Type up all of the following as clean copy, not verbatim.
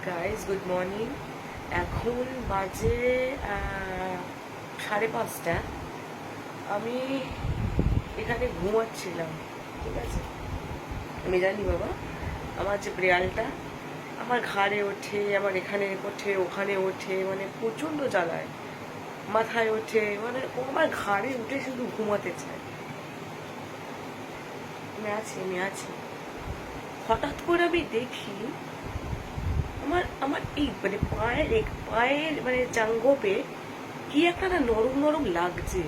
Guys good morning. এখন বাজে 5:30। আমি এখানে ঘুমাচ্ছিলাম, ঠিক আছে। আমি জানি বাবা, আমার যে বিড়ালটা আমার ঘাড়ে ওঠে, আমার এখানে ওঠে, ওখানে ওঠে, মানে প্রচণ্ড জ্বালায়, মাথায় ওঠে, মানে ও আমার ঘাড়ে উঠে শুধু ঘুমাতে চায়। আমি আছি। হঠাৎ করে আমি দেখি আমার আমার এই মানে পায়ের মানে জাঙ্গপে কি একটা না নরম নরম লাগছে।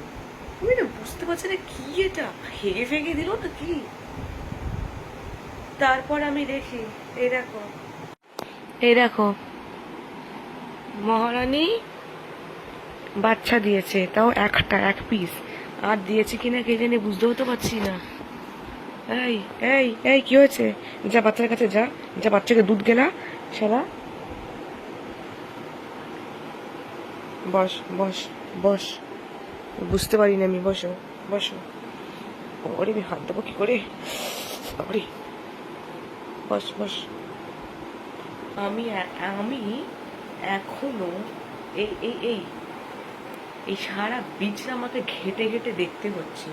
আমি না বুঝতে পারছি না কি এটা, হেগে ফেগে দিল না কি। তারপর আমি দেখি, এই দেখো মহারানী বাচ্চা দিয়েছে, তাও এক পিস। আর দিয়েছে কিনা কে জানে, বুঝতেও তো পারছি না। এই এই এই কি হয়েছে? যা বাচ্চার কাছে যা, যা বাচ্চাকে দুধ গেলা সারা। বস বস বস, বুঝতে পারিনি আমি। বসো বসো। ওরে আমি হাত দেবো কি করে? ওরে বস বস। আমি আমি এখনো এই এই এই এই সারা বিছনা আমাকে ঘেটে ঘেটে দেখতে হচ্ছে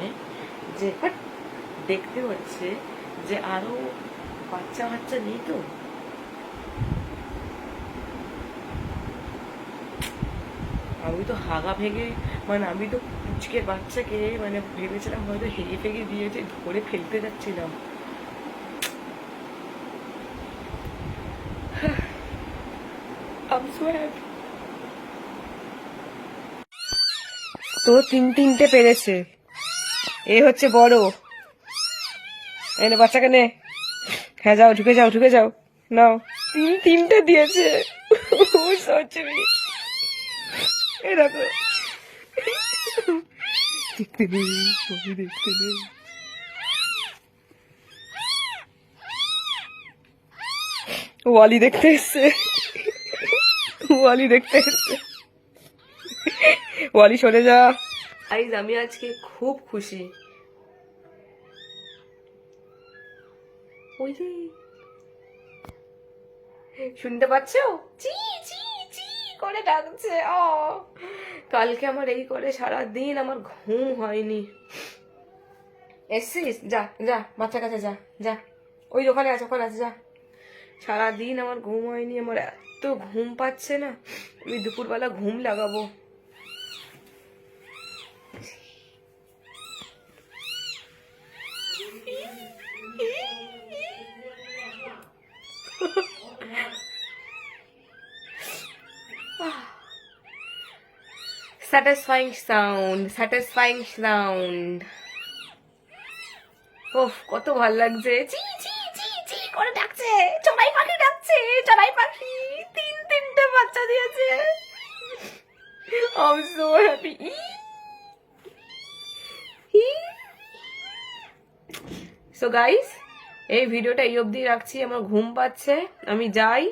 যে আরো বাচ্চা বাচ্চা নেই তো। আমি তো হাগা ভেঙে, মানে আমি তো পুচকের বাচ্চাকে মানে ভেবেছিলাম হয়তো হেগে ফেগে দিয়েছে, ধরে ফেলতে যাচ্ছিলাম। তো তিনটে পেরেছে, এ হচ্ছে বড়। এনে বাচ্চাকে নে। হ্যাঁ যাও, ঢুকে যাও নাও। তিনটে দিয়েছে। এই দেখো, দেখতে নেই। ওয়ালি দেখতে এসছে। ওয়ালি সরে যা। গাইস আমি আজকে খুব খুশি। ওই যে শুনতে পাচ্ছ? চি চি চি করে ডাকছে। কালকে আমার এই করে সারাদিন আমার ঘুম হয়নি। এসছিস? যা যা বাচ্চার কাছে যা যা। ওই ওখানে আছে যা। সারাদিন আমার ঘুম হয়নি, আমার এত ঘুম পাচ্ছে না, আমি দুপুরবেলা ঘুম লাগাবো। Satisfying sound. ওফ কত ভাল লাগছে। চি চি চি চি করে ডাকছে, চড়াই পাখি ডাকছে, চড়াই পাখি। তিনটে বাচ্চা দিয়েছে। I'm so happy. So guys, এই ভিডিওটা এই অবধি রাখছি। আমার ঘুম পাচ্ছে, আমি যাই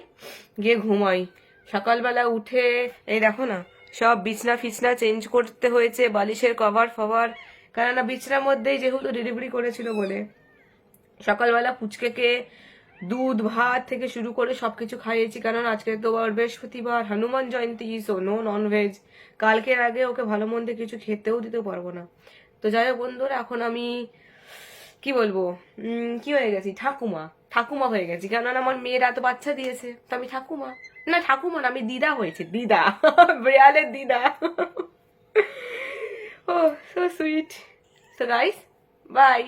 গিয়ে ঘুমাই। সকালবেলা উঠে এই দেখো না, সব বিছনা ফিছনা চেঞ্জ করতে হয়েছে, বালিশের কভার ফভার, কেননা বিছনার মধ্যেই যেহেতু ডেলিভারি করেছিল বলে। সকালবেলা পুচকেকে দুধ ভাত থেকে শুরু করে সবকিছু খাইয়েছি, কারণ আজকে তো বৃহস্পতিবার, Hanuman Jayanti, so no non veg. কালকের আগে ওকে ভালো মন্দে কিছু খেতেও দিতে পারবো না। তো যাই হোক বন্ধুরা, এখন আমি কি বলবো, কি হয়ে গেছি, ঠাকুমা হয়ে গেছি, কেননা আমার মেয়ের এত বাচ্চা দিয়েছে, তো আমি ঠাকুমা না, আমি দিদা হয়েছি, দিদা। বিড়ালের দিদা। Oh so sweet. So guys by.